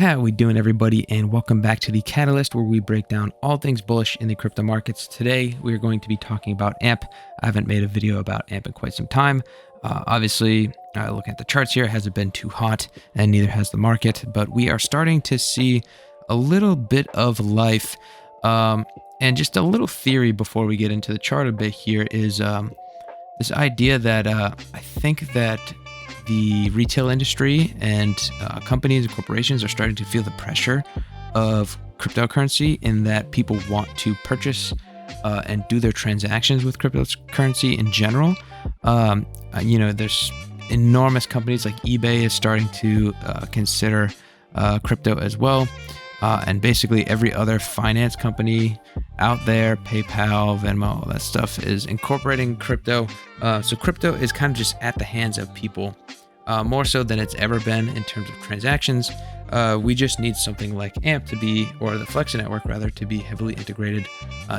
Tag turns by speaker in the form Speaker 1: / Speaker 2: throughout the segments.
Speaker 1: How we doing, everybody, and welcome back to the Catalyst, where we break down all things bullish in the crypto markets. Today we are going to be talking about AMP. I haven't made a video about AMP in quite some time. Obviously, looking at the charts here, it hasn't been too hot, and neither has the market, but we are starting to see a little bit of life. And just a little theory before we get into the chart a bit here is this idea that I think that the retail industry and companies and corporations are starting to feel the pressure of cryptocurrency, in that people want to purchase and do their transactions with cryptocurrency in general. There's enormous companies like eBay is starting to consider crypto as well. And basically every other finance company out there, PayPal, Venmo, all that stuff is incorporating crypto. So crypto is kind of just at the hands of people, more so than it's ever been in terms of transactions. We just need something like AMP to be, or the Flex network rather, to be heavily integrated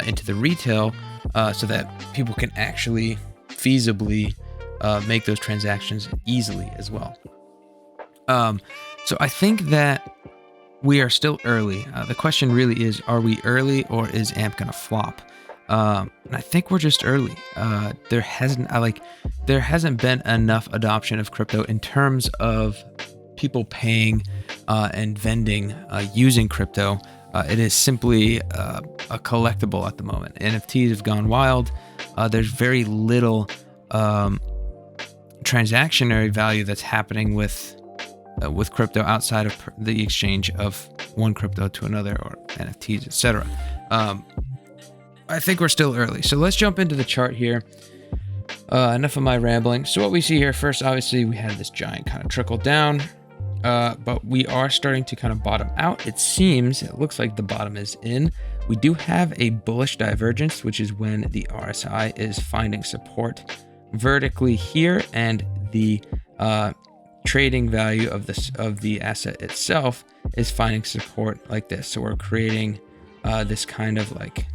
Speaker 1: into the retail, so that people can actually feasibly make those transactions easily as well. So I think that we are still early. The question really is, are we early, or is AMP going to flop? And I think we're just early. There hasn't been enough adoption of crypto in terms of people paying and vending using crypto. It is simply a collectible at the moment. NFTs have gone wild. There's very little transactionary value that's happening with crypto outside of the exchange of one crypto to another, or NFTs, etc. I think we're still early. So let's jump into the chart here. Enough of my rambling. So what we see here, first, obviously, we had this giant kind of trickle down, but we are starting to kind of bottom out. It looks like the bottom is in. We do have a bullish divergence, which is when the RSI is finding support vertically here, and the trading value of the asset itself is finding support like this. So we're creating this kind of like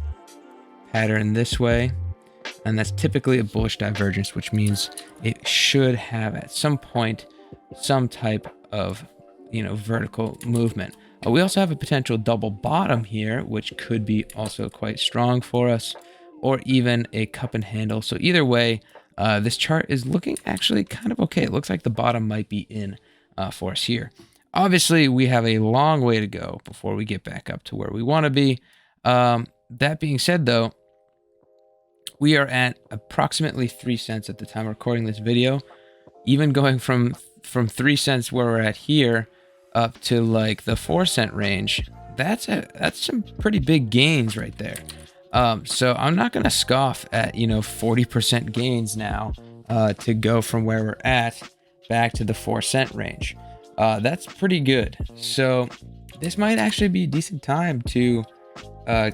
Speaker 1: pattern this way, and that's typically a bullish divergence, which means it should have at some point some type of vertical movement. We also have a potential double bottom here, which could be also quite strong for us, or even a cup and handle. So either way, this chart is looking actually kind of okay. It looks like the bottom might be in for us here. Obviously, we have a long way to go before we get back up to where we want to be. That being said, though, we are at approximately 3 cents at the time of recording this video. Even going from 3 cents where we're at here up to like the 4-cent range, that's some pretty big gains right there. So I'm not going to scoff at 40% gains now to go from where we're at back to the 4-cent range. That's pretty good. So this might actually be a decent time to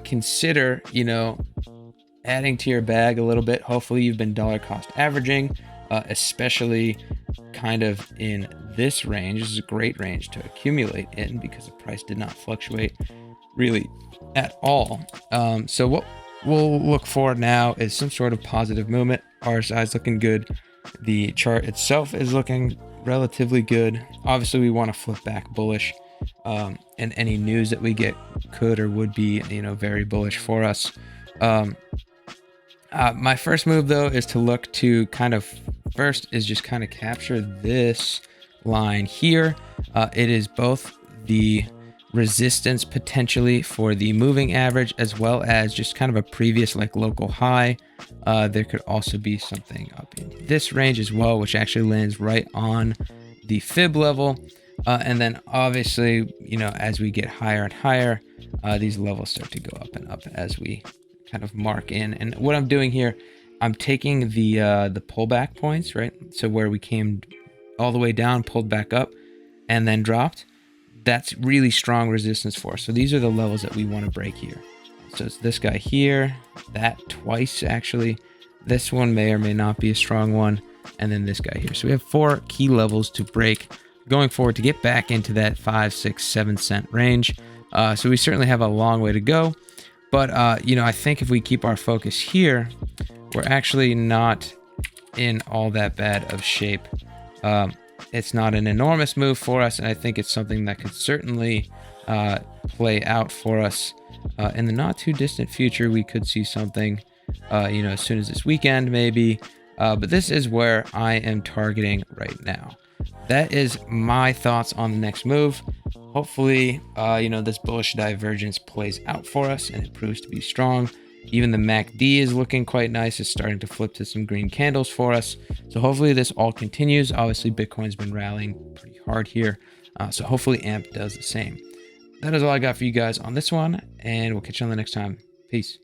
Speaker 1: consider adding to your bag a little bit. Hopefully you've been dollar cost averaging, especially kind of in this range. This is a great range to accumulate in because the price did not fluctuate really at all. So what we'll look for now is some sort of positive movement. RSI is looking good. The chart itself is looking relatively good. Obviously, we want to flip back bullish, and any news that we get could or would be very bullish for us. My first move, though, is to look to just capture this line here. It is both the resistance potentially for the moving average, as well as just kind of a previous local high. There could also be something up in this range as well, which actually lands right on the fib level. And then obviously, as we get higher and higher, these levels start to go up and up as we kind of mark in. And what I'm doing here, I'm taking the pullback points, right? So where we came all the way down, pulled back up, and then dropped. That's really strong resistance for us. So these are the levels that we want to break here. So it's this guy here, that twice actually. This one may or may not be a strong one, and then this guy here. So we have 4 key levels to break going forward to get back into that 5, 6, 7 cent range. So we certainly have a long way to go. But I think if we keep our focus here, we're actually not in all that bad of shape. It's not an enormous move for us, and I think it's something that could certainly play out for us in the not too distant future. We could see something, as soon as this weekend, maybe. But this is where I am targeting right now. That is my thoughts on the next move. Hopefully, this bullish divergence plays out for us and it proves to be strong. Even the MACD is looking quite nice. It's starting to flip to some green candles for us. So hopefully this all continues. Obviously, Bitcoin's been rallying pretty hard here. So hopefully AMP does the same. That is all I got for you guys on this one, and we'll catch you on the next time. Peace.